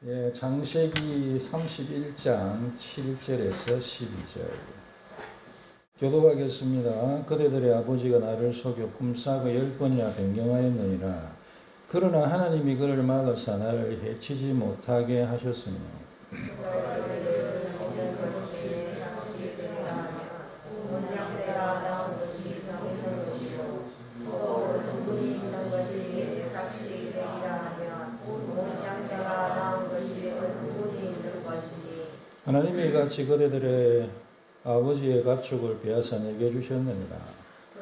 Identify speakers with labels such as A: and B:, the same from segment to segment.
A: 예, 창세기 31장 7절에서 12절. 교독하겠습니다. 그대들의 아버지가 나를 속여 품싸고 10번이나 변경하였느니라. 그러나 하나님이 그를 막으사 나를 해치지 못하게 하셨으며 하나님이 같이 그대들의 아버지의 가축을 빼앗아 내게 주셨느니라.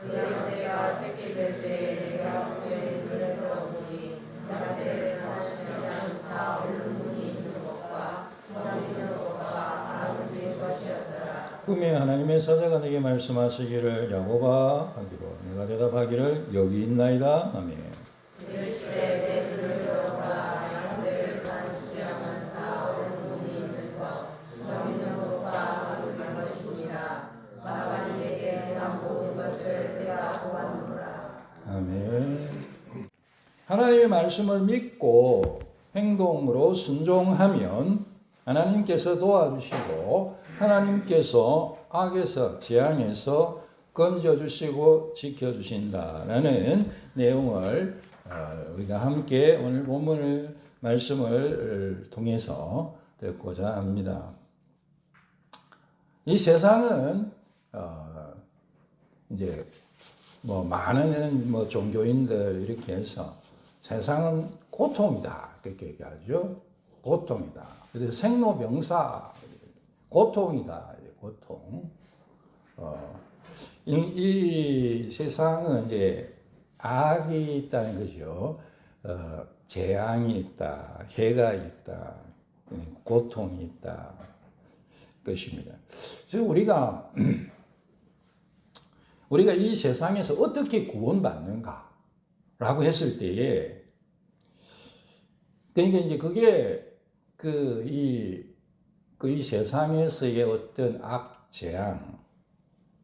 B: 그러나 내가 새끼 될 때에 내가 구에 눈을 들어보니 나를 낳으시면 다 옳은 문이 있는 것과 정 있는 것과 아름진 것이었더라.
A: 꿈에 하나님의 사자가 내게 말씀하시기를 야곱아 하기로 내가 대답하기를 여기 있나이다. 아멘.
B: 이르시되 내 눈을 들어보라. 양떼를 간 수량은 다 옳은 문이 있는 것, 정 있는 것과 아름진 것이니라. 라반에게 내가 모든 것을 내가 보았노라.
A: 아멘. 하나님의 말씀을 믿고 행동으로 순종하면 하나님께서 도와주시고 하나님께서 악에서 재앙에서 건져주시고 지켜주신다라는 내용을 우리가 함께 오늘 본문을 말씀을 통해서 듣고자 합니다. 이 세상은 이제 많은 종교인들 이렇게 해서 세상은 고통이다 그렇게 얘기하죠. 고통이다. 그래서 생로병사 고통이다. 고통. 이 세상은 이제 악이 있다는 거죠. 재앙이 있다, 해가 있다, 고통이 있다 것입니다. 그래서 우리가 이 세상에서 어떻게 구원받는가라고 했을 때에, 그러니까 이제 그게 이 세상에서의 어떤 악, 재앙,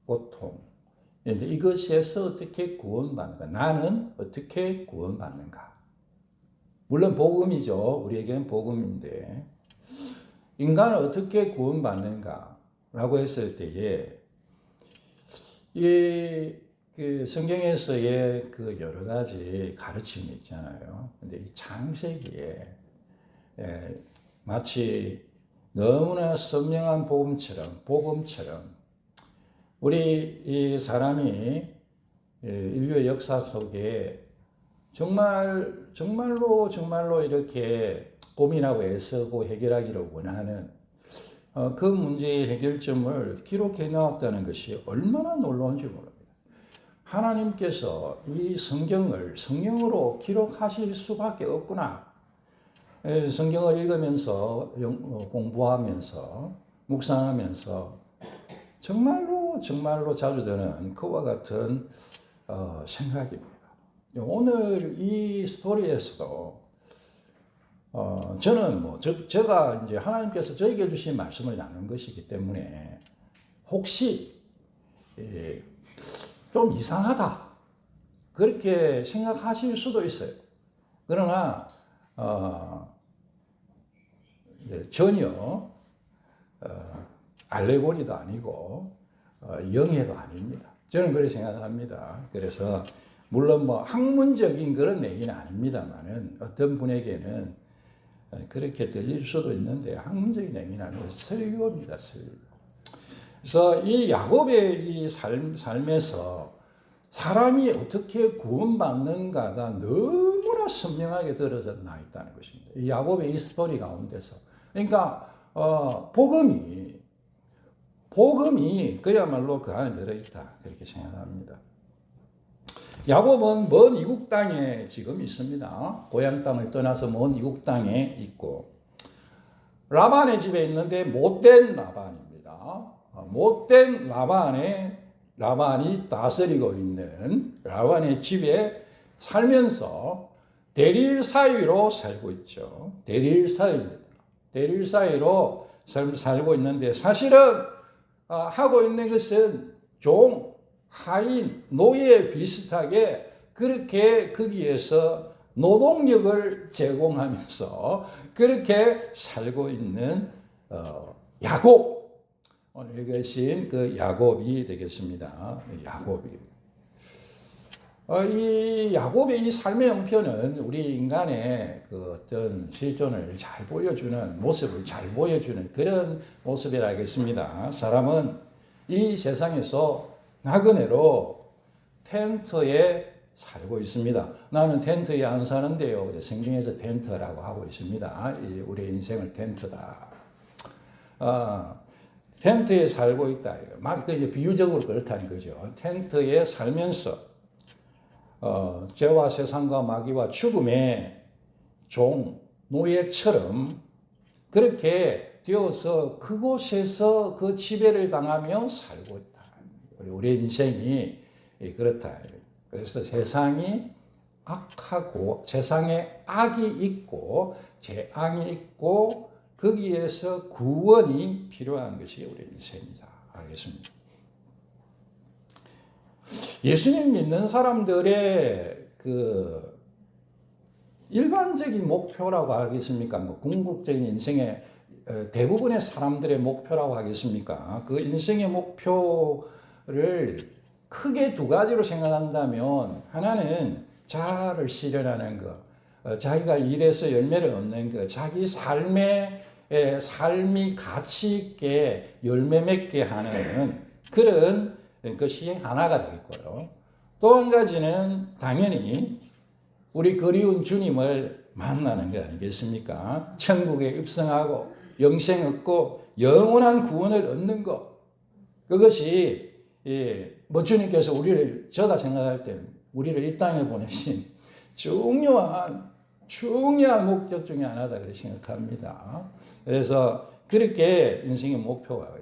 A: 고통, 이것에서 어떻게 구원받는가? 나는 어떻게 구원받는가? 물론 복음이죠. 우리에게는 복음인데, 인간을 어떻게 구원받는가라고 했을 때에, 그 성경에서의 그 여러 가지 가르침이 있잖아요. 근데 이 창세기에 마치 너무나 선명한 복음처럼 우리 이 사람이 인류의 역사 속에 정말로 이렇게 고민하고 애쓰고 해결하기를 원하는 그 문제의 해결점을 기록해 나왔다는 것이 얼마나 놀라운지 모릅니다. 하나님께서 이 성경으로 기록하실 수밖에 없구나. 성경을 읽으면서 공부하면서 묵상하면서 정말로 자주 드는 그와 같은 생각입니다. 오늘 이 스토리에서도 저는 제가 이제 하나님께서 저에게 주신 말씀을 나눈 것이기 때문에 혹시 좀 이상하다 그렇게 생각하실 수도 있어요. 그러나 전혀 알레고리도 아니고 영예도 아닙니다. 저는 그렇게 생각합니다. 그래서 물론 학문적인 그런 얘기는 아닙니다만은 어떤 분에게는 그렇게 들릴 수도 있는데 학문적인 얘기는 아니고 설교입니다. 설교. 그래서 이 야곱의 이 삶에서 사람이 어떻게 구원받는가가 너무나 선명하게 드러져 나 있다는 것입니다. 이 야곱의 이 스토리 가운데서. 그러니까 복음이 그야말로 그 안에 들어있다 그렇게 생각합니다. 야곱은 먼 이국 땅에 지금 있습니다. 고향 땅을 떠나서 먼 이국 땅에 있고 라반의 집에 있는데 못된 라반입니다. 못된 라반이 다스리고 있는 라반의 집에 살면서 대릴 사위로 살고 있죠. 대릴 사위로 살고 있는데 사실은 하고 있는 것은 하인, 노예 비슷하게 그렇게 거기에서 노동력을 제공하면서 그렇게 살고 있는 야곱, 오늘 읽으신 그 야곱이 되겠습니다. 야곱이. 이 야곱의 이 삶의 형편은 우리 인간의 그 어떤 실존을 잘 보여주는 모습을 잘 보여주는 그런 모습이라겠습니다. 사람은 이 세상에서 나그네로 텐트에 살고 있습니다. 나는 텐트에 안 사는데요. 성경에서 텐트라고 하고 있습니다. 우리 인생을 텐트다. 텐트에 살고 있다. 막 비유적으로 그렇다는 거죠. 텐트에 살면서 죄와 세상과 마귀와 죽음의 종, 노예처럼 그렇게 되어서 그곳에서 그 지배를 당하며 살고 있다. 우리 인생이 그렇다. 그래서 세상이 악하고 세상에 악이 있고 재앙이 있고 거기에서 구원이 필요한 것이 우리 인생이다. 알겠습니다. 예수님 믿는 사람들의 그 일반적인 목표라고 하겠습니까? 궁극적인 인생의 대부분의 사람들의 목표라고 하겠습니까? 그 인생의 목표를 크게 두 가지로 생각한다면 하나는 자아를 실현하는 것, 자기가 일해서 열매를 얻는 것, 자기 삶이 가치 있게 열매 맺게 하는 그런 것이 하나가 되겠고요. 또 한 가지는 당연히 우리 그리운 주님을 만나는 게 아니겠습니까? 천국에 입성하고 영생 얻고 영원한 구원을 얻는 것. 그것이 주님께서 제가 생각할 때는 우리를 이 땅에 보내신 중요한 목적 중에 하나다 그렇게 생각합니다. 그래서 그렇게 인생의 목표가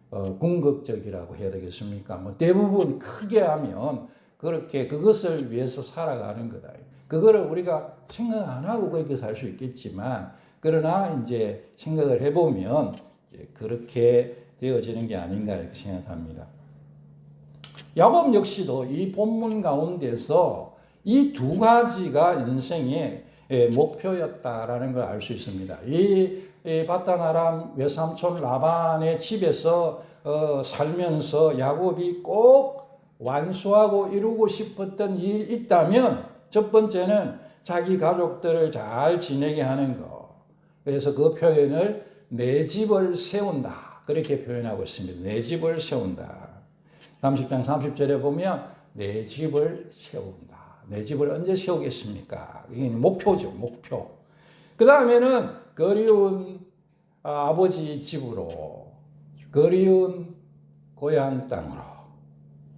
A: 궁극적이라고 해야 되겠습니까? 대부분 크게 하면 그렇게 그것을 위해서 살아가는 거다. 그거를 우리가 생각 안 하고 그렇게 살 수 있겠지만, 그러나 이제 생각을 해보면 그렇게 되어지는 게 아닌가 이렇게 생각합니다. 야곱 역시도 이 본문 가운데서 이 두 가지가 인생의 목표였다라는 걸 알 수 있습니다. 이 바단 아람 외삼촌 라반의 집에서 살면서 야곱이 꼭 완수하고 이루고 싶었던 일이 있다면 첫 번째는 자기 가족들을 잘 지내게 하는 것. 그래서 그 표현을 내 집을 세운다. 그렇게 표현하고 있습니다. 내 집을 세운다. 30장 30절에 보면 내 집을 세운다. 내 집을 언제 세우겠습니까? 이게 목표죠. 목표. 그 다음에는 그리운 아버지 집으로, 그리운 고향 땅으로.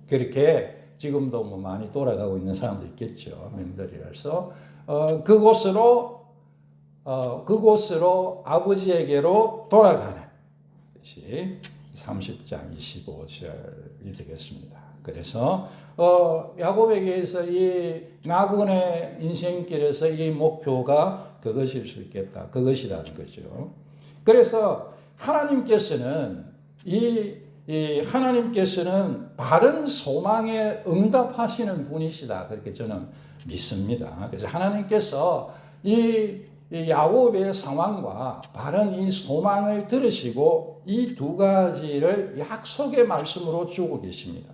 A: 그렇게 지금도 많이 돌아가고 있는 사람도 있겠죠. 명절이라서 그곳으로 아버지에게로 돌아가는 것이 30장 25절이 되겠습니다. 그래서 야곱에게서 이 나그네 인생길에서 이 목표가 그것일 수 있겠다. 그것이라는 거죠. 그래서 하나님께서는 하나님께서는 바른 소망에 응답하시는 분이시다. 그렇게 저는 믿습니다. 그래서 하나님께서 이 야곱의 상황과 바른 이 소망을 들으시고 이 두 가지를 약속의 말씀으로 주고 계십니다.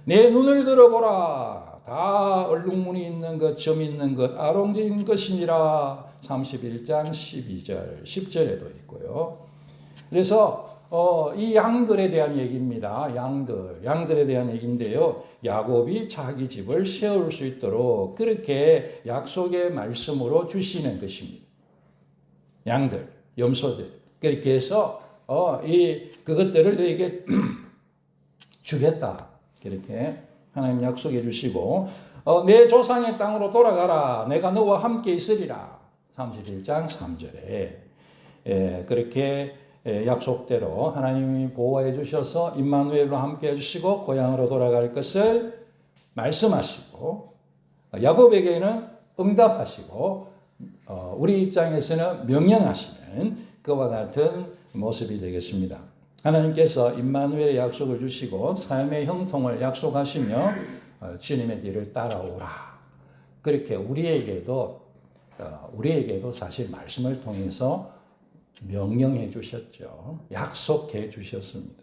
A: 내 눈을 들어보라. 다 얼룩무늬 있는 것, 점 있는 것, 아롱진 것이니라. 31장 12절, 10절에도 있고요. 그래서 이 양들에 대한 얘기입니다. 양들에 대한 얘기인데요. 야곱이 자기 집을 세울 수 있도록 그렇게 약속의 말씀으로 주시는 것입니다. 양들, 염소들. 그렇게 해서 그것들을 너에게 주겠다. 그렇게 하나님 약속해 주시고 내 조상의 땅으로 돌아가라. 내가 너와 함께 있으리라. 31장 3절에 그렇게 약속대로 하나님이 보호해 주셔서 임마누엘로 함께 해주시고 고향으로 돌아갈 것을 말씀하시고 야곱에게는 응답하시고 우리 입장에서는 명령하시는 그와 같은 모습이 되겠습니다. 하나님께서 임마누엘의 약속을 주시고 삶의 형통을 약속하시며 주님의 길을 따라오라. 그렇게 우리에게도 사실 말씀을 통해서 명령해 주셨죠. 약속해 주셨습니다.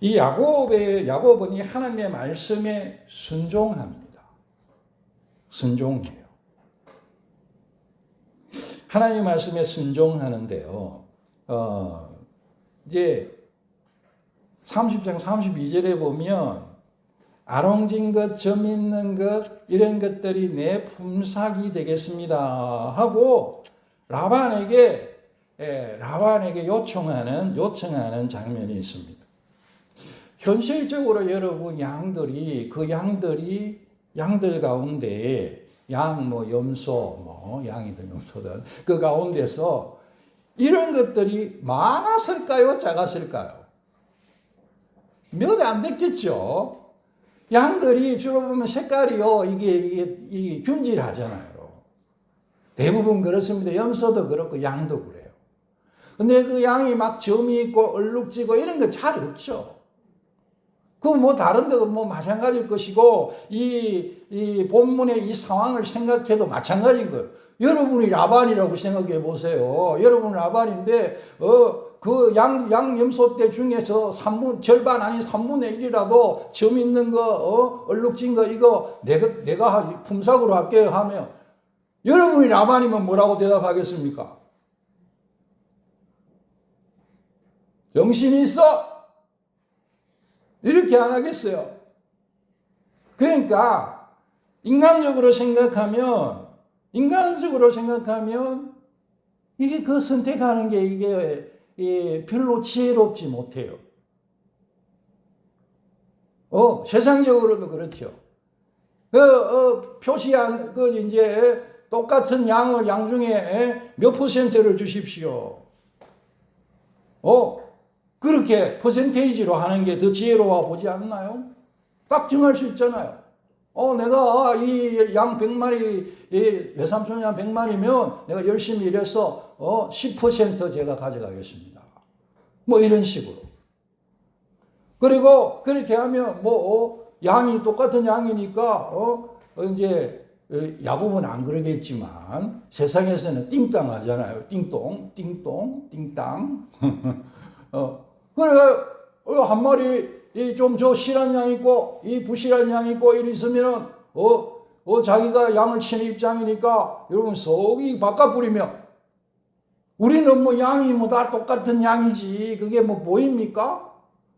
A: 이 야곱은 이 하나님의 말씀에 순종합니다. 순종해요. 하나님의 말씀에 순종하는데요. 이제 30장 32절에 보면 아롱진 것, 점 있는 것 이런 것들이 내 품삯이 되겠습니다 하고 라반에게 요청하는 장면이 있습니다. 현실적으로 여러분 양들 가운데 염소 양이든 염소든 그 가운데서 이런 것들이 많았을까요? 작았을까요? 몇 안 됐겠죠. 양들이 주로 보면 색깔이요 이게 균질하잖아요. 대부분 그렇습니다. 염소도 그렇고 양도 그래요. 근데 그 양이 막 점이 있고 얼룩지고 이런 거 잘 없죠. 그 다른 데도 마찬가지일 것이고 이 본문의 이 상황을 생각해도 마찬가지인 거예요. 여러분이 라반이라고 생각해 보세요. 여러분 라반인데 그 염소 떼 중에서 절반 아닌 3분의 1이라도 점 있는 거 얼룩진 거 이거 내가 품삯으로 할게요 하면 여러분이 라반이면 뭐라고 대답하겠습니까? 정신이 있어? 이렇게 안 하겠어요. 그러니까 인간적으로 생각하면 이게 그 선택하는 게 이게 별로 지혜롭지 못해요. 세상적으로도 그렇죠. 표시한 이제 똑같은 양 중에 몇 퍼센트를 주십시오. 그렇게 퍼센테이지로 하는 게 더 지혜로워 보지 않나요? 딱 정할 수 있잖아요. 내가 이 양 100마리, 외삼촌 양 100마리면 내가 열심히 일해서 10% 제가 가져가겠습니다. 이런 식으로. 그리고 그렇게 하면 양이 똑같은 양이니까 이제 야곱은 안 그러겠지만 세상에서는 띵땅 하잖아요. 띵똥, 띵똥, 띵땅. 그러니까 한 마리 좀 실한 양 있고 이 부실한 양 있고 이리 있으면은 자기가 양을 치는 입장이니까 여러분 속이 바깥 뿌리면 우리는 양이 다 똑같은 양이지 그게 보입니까?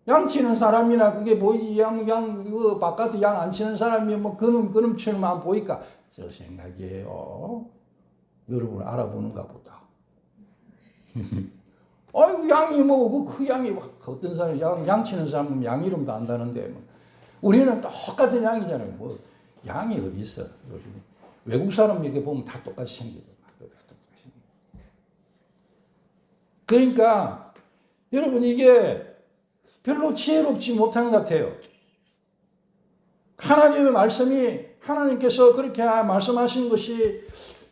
A: 양 치는 사람이나 그게 보이지 그 바깥에 양 안 치는 사람이 그놈 치는 안 보일까? 저 생각이에요. 여러분 알아보는가 보다. 아이고 양이 그 양이 어떤 사람이 양 치는 사람은 양 이름도 안다는데 우리는 똑같은 양이잖아요. 양이 어디 있어? 외국 사람 이렇게 보면 다 똑같이 생기고. 그러니까 여러분 이게 별로 지혜롭지 못한 것 같아요. 하나님의 말씀이 하나님께서 그렇게 말씀하신 것이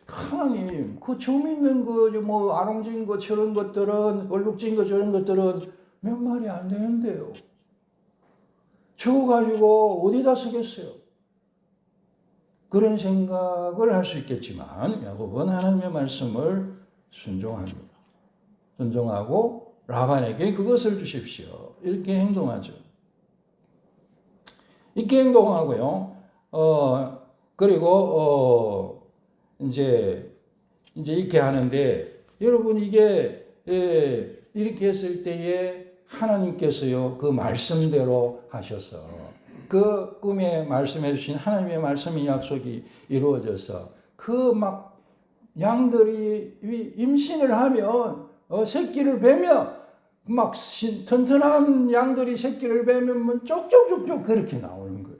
A: 하나님, 그 점 있는 거, 아롱진 거, 저런 것들은, 얼룩진 거, 저런 것들은 몇 마리 안 되는데요. 주워가지고 어디다 쓰겠어요? 그런 생각을 할 수 있겠지만, 야곱은 하나님의 말씀을 순종합니다. 순종하고, 라반에게 그것을 주십시오. 이렇게 행동하죠. 이렇게 행동하고요. 그리고, 이제 이렇게 하는데 여러분 이게 이렇게 했을 때에 하나님께서요 그 말씀대로 하셔서 그 꿈에 말씀해 주신 하나님의 말씀의 약속이 이루어져서 그 양들이 임신을 하면 새끼를 베면 튼튼한 양들이 새끼를 베면 쪽쪽쪽쪽 그렇게 나오는 거예요.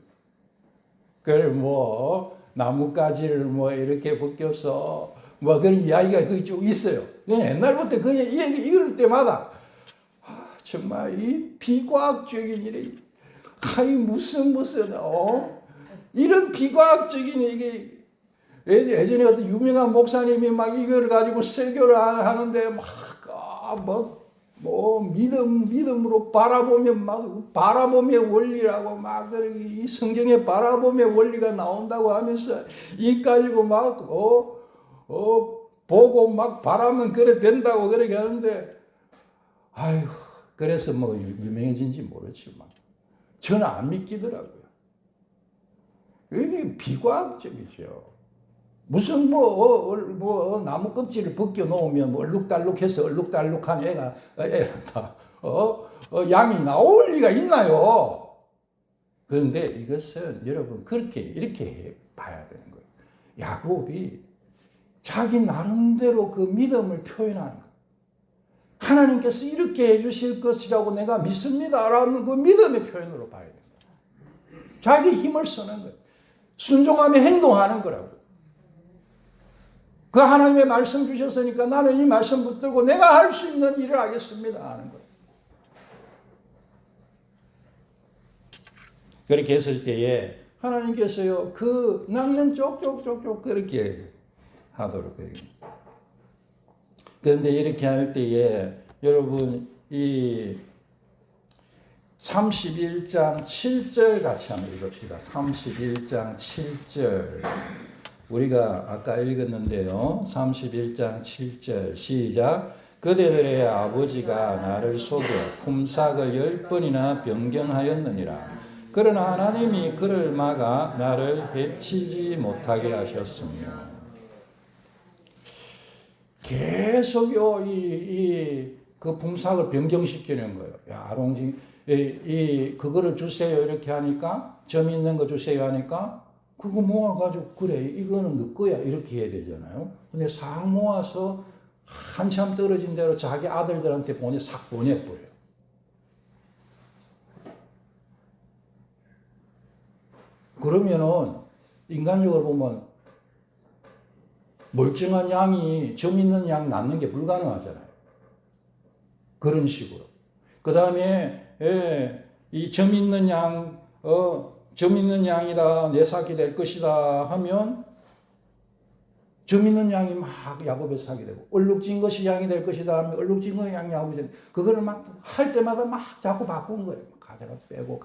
A: 그걸 나뭇가지를 이렇게 벗겨서 그런 이야기가 거기 쭉 있어요. 옛날부터 그 얘기 읽을 때마다 정말 이 비과학적인 일이 무슨 이런 비과학적인 이게 예전에 어떤 유명한 목사님이 이걸 가지고 설교를 하는데 뭐 믿음으로 바라보면 막 바라봄의 원리라고 막 이 성경에 바라봄의 원리가 나온다고 하면서 이 가지고 막 보고 막 바라면 그래 된다고 그렇게 하는데 아유 그래서 뭐 유명해진지 모르지만 저는 안 믿기더라고요. 이게 비과학적이죠. 무슨 나무 껍질을 벗겨 놓으면 뭐 얼룩달룩해서 얼룩달룩한 애가 양이 나올 리가 있나요? 그런데 이것은 여러분 이렇게 봐야 되는 거예요. 야곱이 자기 나름대로 그 믿음을 표현하는 거예요. 하나님께서 이렇게 해주실 것이라고 내가 믿습니다라는 그 믿음의 표현으로 봐야 됩니다. 자기 힘을 쓰는 거예요. 순종하며 행동하는 거라고. 그 하나님의 말씀 주셨으니까 나는 이 말씀 붙들고 내가 할 수 있는 일을 하겠습니다 하는 거예요. 그렇게 했을 때에 하나님께서요 그 낚는 쪽쪽쪽쪽 그렇게 하도록 해요. 그런데 이렇게 할 때에 여러분 이 31장 7절 같이 한번 읽읍시다. 31장 7절 우리가 아까 읽었는데요. 31장 7절 시작. 그대들의 아버지가 나를 속여 품삯을 10번이나 변경하였느니라. 그러나 하나님이 그를 막아 나를 해치지 못하게 하셨으며 계속요 그 품삯을 변경시키는 거예요. 야 아롱지 그거를 주세요 이렇게 하니까 점 있는 거 주세요 하니까 그거 모아가지고 그래 이거는 너 거야 이렇게 해야 되잖아요. 근데 싹 모아서 한참 떨어진 대로 자기 아들들한테 싹 보내버려요. 그러면은 인간적으로 보면 멀쩡한 양이 점 있는 양 낳는 게 불가능하잖아요. 그런 식으로. 그 다음에 이 점 있는 양 점 있는 양이다 내 삭이 될 것이다 하면 점 있는 양이 막 야곱의 삭이 되고 얼룩진 것이 양이 될 것이다 하면 얼룩진 것이 양이 야곱이 되고 그거를 막 할 때마다 막 자꾸 바꾼 거예요. 가져가 빼고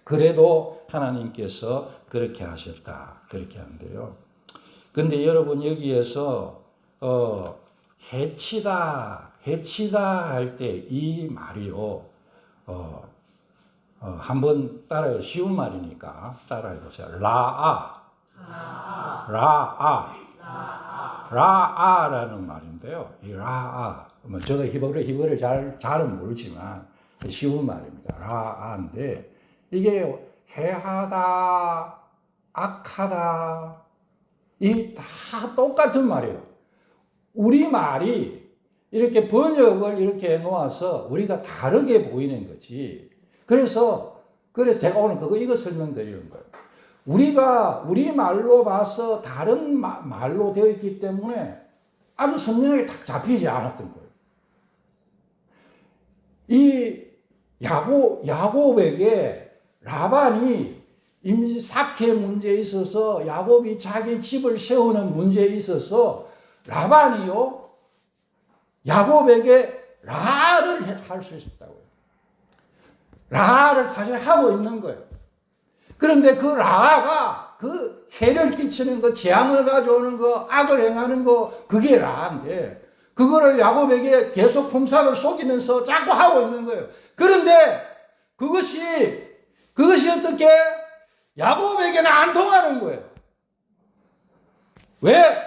A: 그래도 하나님께서 그렇게 하셨다 그렇게 하는데요. 근데 여러분 여기에서 해치다 할 때 이 말이요 한번 따라해 쉬운 말이니까 따라해 보세요. 라아라는 말인데요. 이 라아 뭐 제가 히브리어를 잘은 모르지만 쉬운 말입니다. 라아인데 이게 해하다 악하다 이 다 똑같은 말이에요. 우리 말이 이렇게 번역을 이렇게 해 놓아서 우리가 다르게 보이는 거지. 그래서 제가 오늘 이거 설명드리는 거예요. 우리가 우리 말로 봐서 다른 말로 되어 있기 때문에 아주 선명하게 딱 잡히지 않았던 거예요. 이 야곱에게 라반이 임사케 문제에 있어서 야곱이 자기 집을 세우는 문제에 있어서 라반이요 야곱에게 라를 할 수 있었다고요. 라를 사실 하고 있는 거예요. 그런데 그 라가 그 해를 끼치는 거, 재앙을 가져오는 거, 악을 행하는 거 그게 라인데 그거를 야곱에게 계속 품삯을 속이면서 자꾸 하고 있는 거예요. 그런데 그것이 어떻게 야곱에게는 안 통하는 거예요. 왜?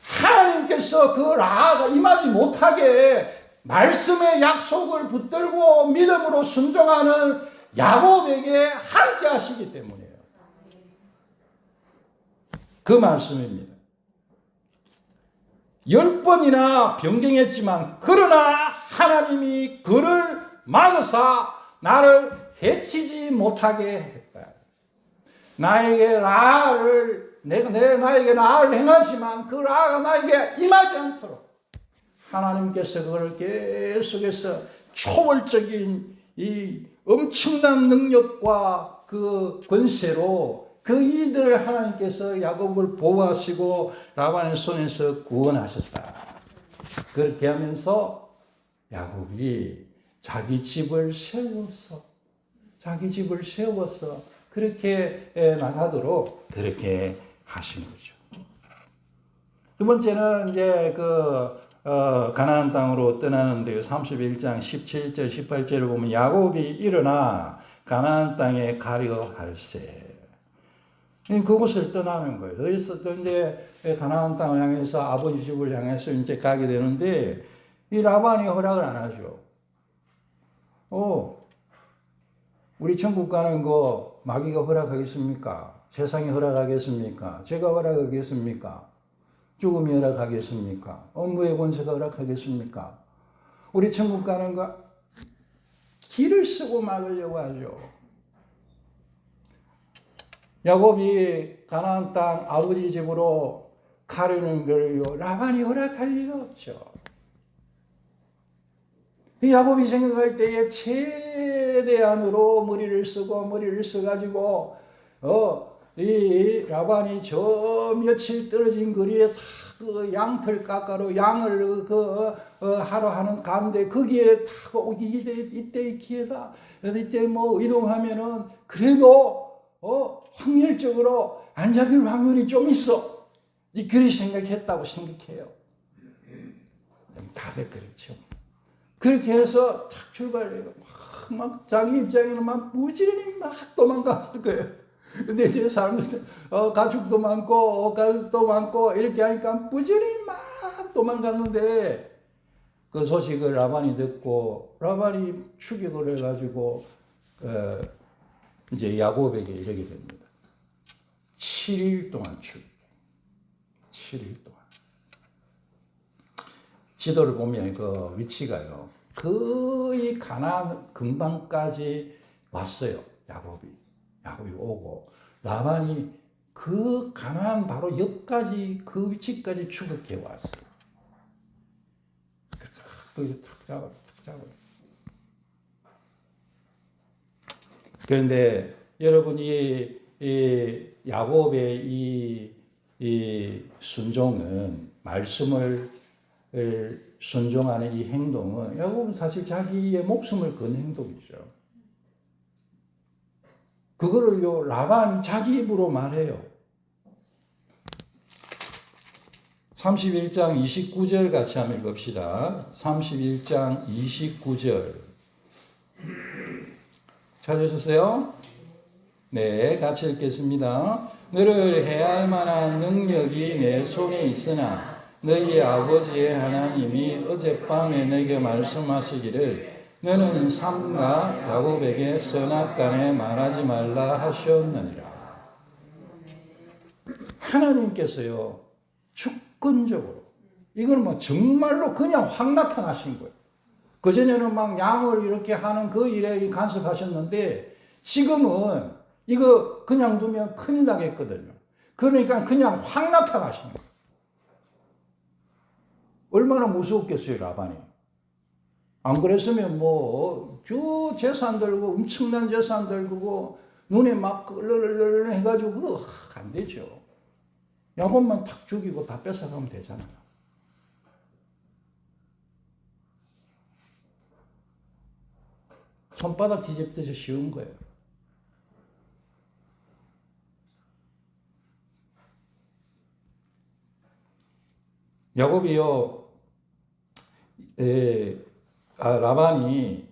A: 하나님께서 그 라가 임하지 못하게 말씀의 약속을 붙들고 믿음으로 순종하는 야곱에게 함께 하시기 때문이에요. 그 말씀입니다. 10번이나 변경했지만 그러나 하나님이 그를 막으사 나를 해치지 못하게 했다. 나에게 라를 행하지만 그 라가 나에게 임하지 않도록 하나님께서 그걸 계속해서 초월적인 이 엄청난 능력과 그 권세로 그 일들을 하나님께서 야곱을 보호하시고 라반의 손에서 구원하셨다. 그렇게 하면서 야곱이 자기 집을 세워서 그렇게 나가도록 그렇게 하신 거죠. 두 번째는 이제 가나안 땅으로 떠나는데요. 31장 17절 18절을 보면 야곱이 일어나 가나안 땅에 가려 할세. 그곳을 떠나는 거예요. 그래서 또 이제 가나안 땅을 향해서 아버지 집을 향해서 이제 가게 되는데 이 라반이 허락을 안 하죠. 우리 천국 가는 거 마귀가 허락하겠습니까? 세상이 허락하겠습니까? 제가 허락하겠습니까? 죽음이 허락하겠습니까? 업무의 권세가 허락하겠습니까? 우리 천국 가는 거 길을 쓰고 막으려고 하죠. 야곱이 가나안 땅 아버지 집으로 가려는 걸요 라반이 허락할 리가 없죠. 야곱이 생각할 때에 최대한으로 머리를 써가지고 이 라반이 저 며칠 떨어진 거리에 그 양털 깎아로 양을 하러 하는 가운데 거기에 타고 이때 이 기회다. 이때 뭐 이동하면은 그래도 확률적으로 안 잡힐 확률이 좀 있어. 그렇게 생각했다고 생각해요. 다들 그렇죠. 그렇게 해서 탁 출발해요. 막 자기 입장에는 막 부지런히 막 도망갔을 거예요. 근데 이제 사람들 가족도 많고 이렇게 하니까 부지런히 막 도망갔는데 그 소식을 라반이 듣고 라반이 추격을 해가지고 이제 야곱에게 이르게 됩니다. 7일 동안 추격. 7일 동안. 지도를 보면 그 위치가요. 거의 가나안 근방까지 왔어요. 야곱이 오고 라반이 그 가나안 바로 옆까지 그 위치까지 추격해 왔어요. 그래서 탁 잡아요. 그런데 여러분이 이 야곱의 이 순종은 말씀을 순종하는 이 행동은 야곱은 사실 자기의 목숨을 건 행동이죠. 그거를요 라반이 자기 입으로 말해요. 31장 29절 같이 한번 읽읍시다. 31장 29절 찾으셨어요? 네, 같이 읽겠습니다. 너를 해할 만한 능력이 내 손에 있으나 너희 아버지의 하나님이 어젯밤에 너에게 말씀하시기를 너는 삼가 야곱에게 선악간에 말하지 말라 하셨느니라. 하나님께서요 주권적으로 이건 뭐 정말로 그냥 확 나타나신 거예요. 그전에는 막 양을 이렇게 하는 그 일에 간섭하셨는데 지금은 이거 그냥 두면 큰일 나겠거든요. 그러니까 그냥 확 나타나신 거예요. 얼마나 무서웠겠어요, 라반이. 안 그랬으면 저 재산 들고, 엄청난 재산 들고, 눈에 막 끌르르르 해가지고, 그거 안 되죠. 야곱만 탁 죽이고 다 뺏어가면 되잖아요. 손바닥 뒤집듯이 쉬운 거예요. 야곱이요, 라반이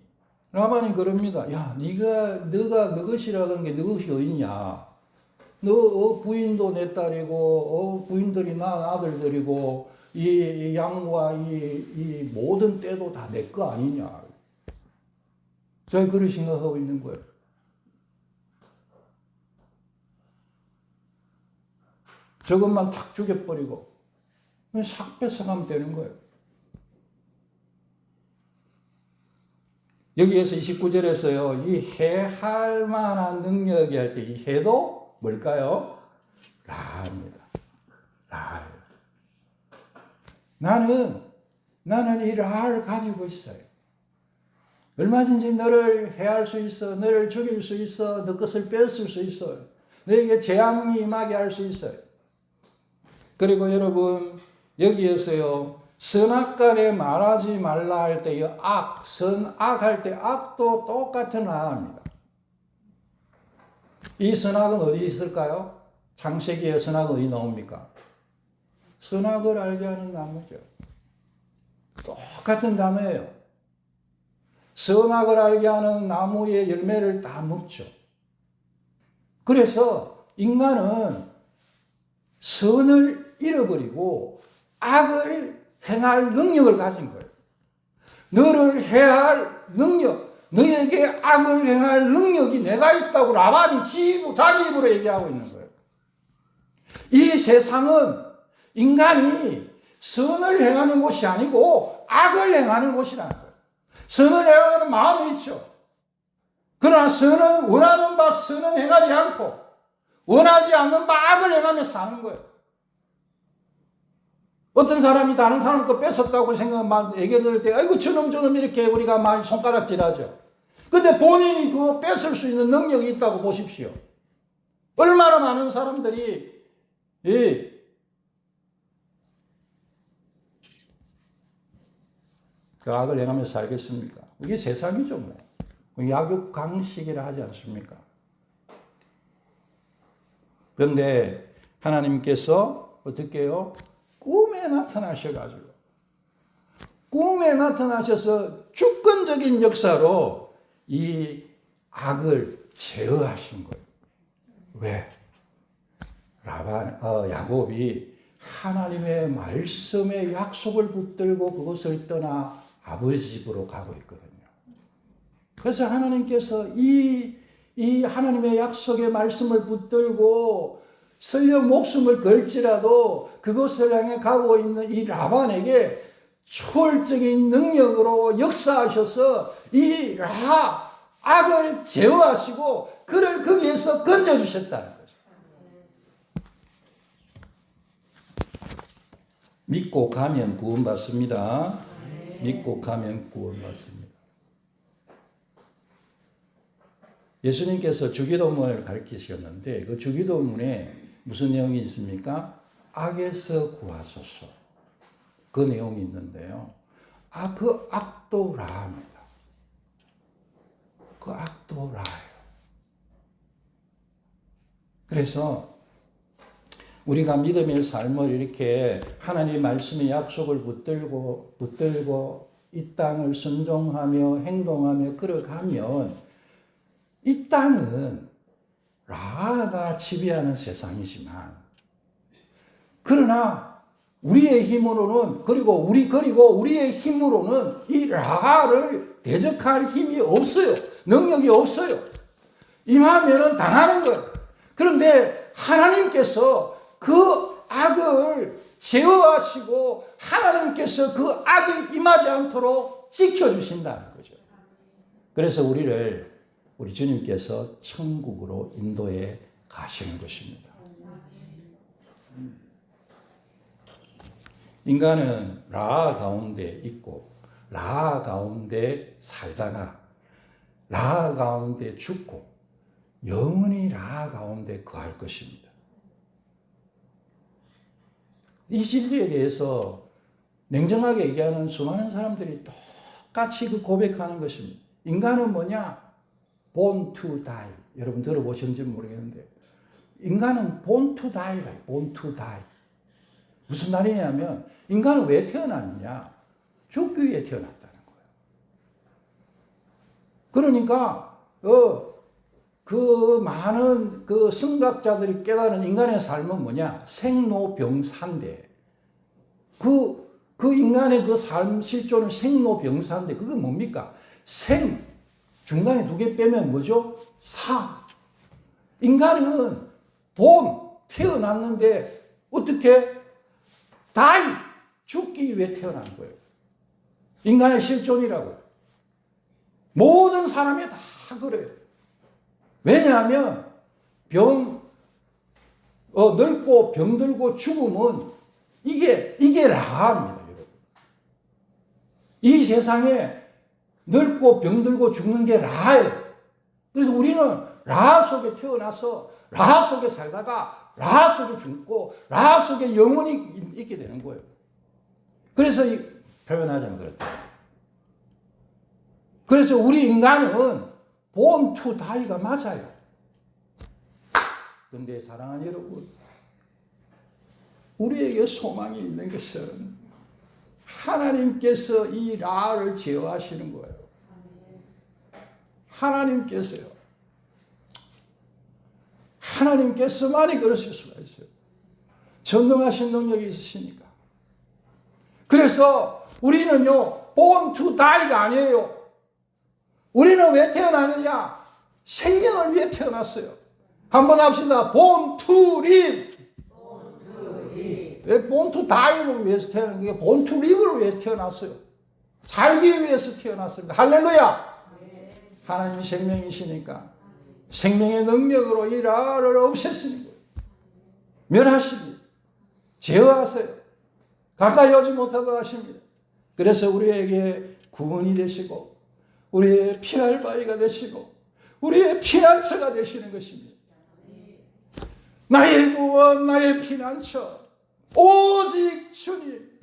A: 그럽니다. 야, 너가 너 것이라는 게 너 것이 어딨냐? 너 부인도 내 딸이고, 부인들이 낳은 아들들이고, 이 양과 이 모든 때도 다 내 거 아니냐? 저희 그렇게 생각하고 있는 거예요. 저것만 탁 죽여버리고, 싹 뺏어가면 되는 거예요. 여기에서 29절에서요, 이 해할 만한 능력이 할 때 이 해도 뭘까요? 라입니다. 라. 나는 이 라를 가지고 있어요. 얼마든지 너를 해할 수 있어, 너를 죽일 수 있어, 너 것을 뺏을 수 있어, 너에게 재앙이 임하게 할 수 있어요. 그리고 여러분, 여기에서요, 선악간에 말하지 말라 할 때의 악, 선악 할 때 악도 똑같은 라합니다. 이 선악은 어디 있을까요? 창세기에 선악은 어디 나옵니까? 선악을 알게 하는 나무죠. 똑같은 단어예요. 선악을 알게 하는 나무의 열매를 다 먹죠. 그래서 인간은 선을 잃어버리고 악을 행할 능력을 가진 거예요. 너를 해할 능력, 너에게 악을 행할 능력이 내가 있다고 라반이 자기 입으로 얘기하고 있는 거예요. 이 세상은 인간이 선을 행하는 곳이 아니고 악을 행하는 곳이라는 거예요. 선을 행하는 마음이 있죠. 그러나 선은 원하는 바 선은 행하지 않고 원하지 않는 바 악을 행하며 사는 거예요. 어떤 사람이 다른 사람 거 뺏었다고 생각하면 얘기를 들을 때 아이고 저놈 이렇게 우리가 많이 손가락질하죠. 근데 본인이 그거 뺏을 수 있는 능력이 있다고 보십시오. 얼마나 많은 사람들이 그 악을 행하며 살겠습니까? 이게 세상이죠 뭐. 약육강식이라 하지 않습니까? 그런데 하나님께서 어떻게 해요? 꿈에 나타나셔가지고 꿈에 나타나셔서 주권적인 역사로 이 악을 제어하신 거예요. 왜? 야곱이 하나님의 말씀의 약속을 붙들고 그것을 떠나 아버지 집으로 가고 있거든요. 그래서 하나님께서 이 하나님의 약속의 말씀을 붙들고 설령 목숨을 걸지라도 그것을 향해 가고 있는 이 라반에게 초월적인 능력으로 역사하셔서 이 악을 제어하시고 그를 거기에서 건져주셨다는 거죠. 믿고 가면 구원받습니다. 믿고 가면 구원받습니다. 예수님께서 주기도문을 가르치셨는데 그 주기도문에 무슨 내용이 있습니까? 악에서 구하소서. 그 내용이 있는데요. 그 악도 라합니다. 그 악도 라예요. 그래서 우리가 믿음의 삶을 이렇게 하나님의 말씀의 약속을 붙들고 이 땅을 순종하며 행동하며 걸어가면 이 땅은 라하가 지배하는 세상이지만 그러나 우리의 힘으로는 그리고 우리의 힘으로는 이 라하를 대적할 힘이 없어요. 능력이 없어요. 임하면은 당하는 거예요. 그런데 하나님께서 그 악을 제어하시고 하나님께서 그 악이 임하지 않도록 지켜주신다는 거죠. 그래서 우리 주님께서 천국으로 인도해 가시는 것입니다. 인간은 라하 가운데 있고 라하 가운데 살다가 라하 가운데 죽고 영원히 라하 가운데 거할 것입니다. 이 진리에 대해서 냉정하게 얘기하는 수많은 사람들이 똑같이 그 고백하는 것입니다. 인간은 뭐냐? born to die. 여러분 들어보셨는지 모르겠는데 인간은 born to die라. born to die. 무슨 말이냐면 인간은 왜 태어났느냐? 죽기 위해 태어났다는 거예요. 그러니까 그 많은 그 성각자들이 깨달은 인간의 삶은 뭐냐? 생로병사인데 그 인간의 그 삶 실존은 생로병사인데 그게 뭡니까? 생 중간에 2개 빼면 뭐죠? 사. 인간은 태어났는데 어떻게? die, 죽기 위해 태어난 거예요. 인간의 실존이라고. 모든 사람이 다 그래요. 왜냐하면 늙고 병들고 죽음은 이게 라합니다, 여러분. 이 세상에 늙고 병들고 죽는 게 라예요. 그래서 우리는 라 속에 태어나서 라 속에 살다가 라 속에 죽고 라 속에 영원히 있게 되는 거예요. 그래서 표현하자면 그렇다. 그래서 우리 인간은 born to die가 맞아요. 근데 사랑하는 여러분, 우리에게 소망이 있는 것은 하나님께서 이 라를 제어하시는 거예요. 하나님께서요. 하나님께서만이 그러실 수가 있어요. 전능하신 능력이 있으시니까. 그래서 우리는요, born to die가 아니에요. 우리는 왜 태어나느냐? 생명을 위해 태어났어요. 한번 합시다. born to live. 왜 born to die를 위해서 태어난 게 born to live를 위해서 태어났어요. 살기 위해서 태어났습니다. 할렐루야. 하나님이 생명이시니까 생명의 능력으로 이 라를 없애시는 거예요. 멸하십니다. 제어하세요. 가까이 오지 못하도록 하십니다. 그래서 우리에게 구원이 되시고 우리의 피할 바위가 되시고 우리의 피난처가 되시는 것입니다. 나의 구원, 나의 피난처 오직 주님.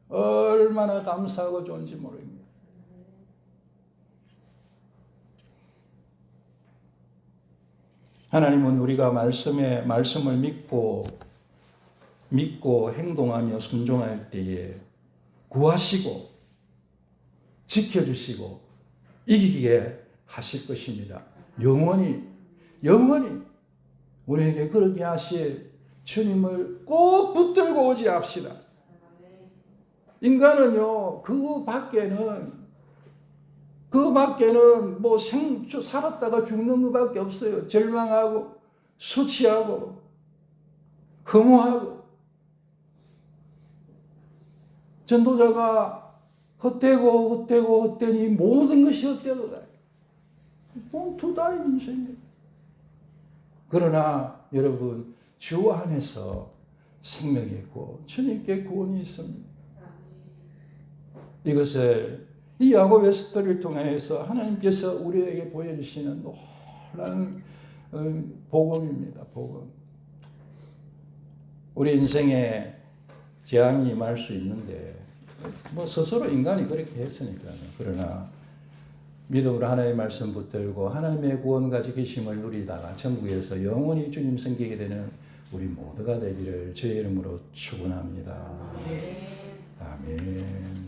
A: 얼마나 감사하고 좋은지 모릅니다. 하나님은 우리가 말씀을 믿고 행동하며 순종할 때에 구하시고 지켜주시고 이기게 하실 것입니다. 영원히 우리에게 그렇게 하실 주님을 꼭 붙들고 오지 합시다. 인간은요, 그 밖에는 뭐 살았다가 죽는 것밖에 없어요. 절망하고 수치하고 흠모하고. 전도자가 헛되니 모든 것이 헛되도다. 봉투다 인생이에요. 그러나 여러분, 주 안에서 생명이 있고 주님께 구원이 있습니다. 이것을 이 야곱의 스토리를 통해서 하나님께서 우리에게 보여주시는 놀라운 복음입니다. 복음. 우리 인생에 재앙이 임할 수 있는데 뭐 스스로 인간이 그렇게 했으니까요. 그러나 믿음으로 하나님의 말씀 붙들고 하나님의 구원과 지키심을 누리다가 천국에서 영원히 주님 섬기게 되는 우리 모두가 되기를 주의 이름으로 축원합니다. 아멘.